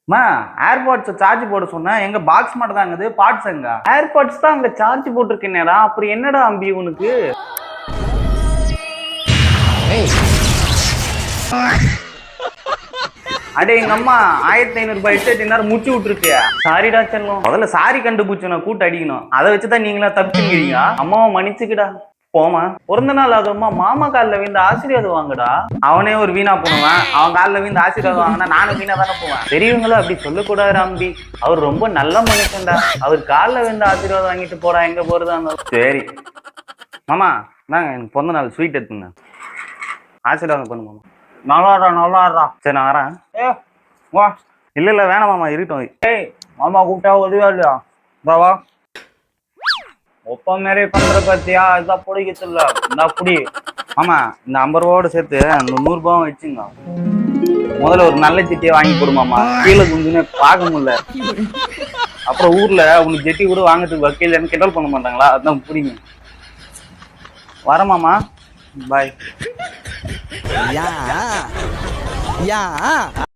மா AirPods charge போட சொன்னா எங்க பாக்ஸ் மட்டும் தாங்குது பார்ட்ஸ் எங்க ஏர்பாட்ஸ் தான் அங்க சார்ஜ் போட்டிருக்கேனேடா அப்புறம் என்னடா அம்பி உனக்கு அடே எங்க அம்மா 1500 ரூபாய் எட்டு நேரம் முடிச்சு விட்டுருக்கு சாரிடா செல்லம் முதல்ல சாரி கண்டுபிடிச்சு நான் கூட்டு அடிக்கணும் அதை வச்சுதான் நீங்களா தப்பிச்சுங்கிறீங்க அம்மாவை மன்னிச்சுக்கிடா போமா பிறந்த நாள் அதுமா மாமா காலில் விழுந்து ஆசீர்வாதம் வாங்குடா அவனே ஒரு வீணா போனுவேன் அவன் காலில் விழுந்து ஆசீர்வாதம் வாங்கினா நானும் வீணா தானே போவேன் பெரியவங்களும் அப்படி சொல்லக்கூடாது அம்பி அவர் ரொம்ப நல்ல மனுஷன்டா அவர் காலில் விழுந்து ஆசீர்வாதம் வாங்கிட்டு போறா எங்க போறதா இருந்தாலும் சரி மாமா நாங்க எனக்கு பிறந்த நாள் ஸ்வீட் எடுத்துங்க ஆசீர்வாதம் பண்ணு மாமா நல்லாடுறா சரி நான் வரேன் வா இல்ல வேணாம் மாமா இருக்கட்டும் ஏய் மாமா கூப்பிட்டா உதவியா இல்லையா வா ஒப்ப மாரி பண்ற பத்தியா இதான் பிடிக்கிறது இல்ல இந்த புடி ஆமா இந்த 50 ரூபாவோட சேர்த்து அந்த 100 ரூபாவும் வச்சுங்க முதல்ல ஒரு நல்ல சட்டியை வாங்கி கொடுமாமா கீழே குஞ்சுன்னு பார்க்க முடியல அப்புறம் ஊர்ல உனக்கு ஜெட்டி கூட வாங்கிறதுக்கு வக்கீலன்னு கிண்டல் பண்ண மாட்டாங்களா அதான் புடிங்க வரமாமா பாய் யா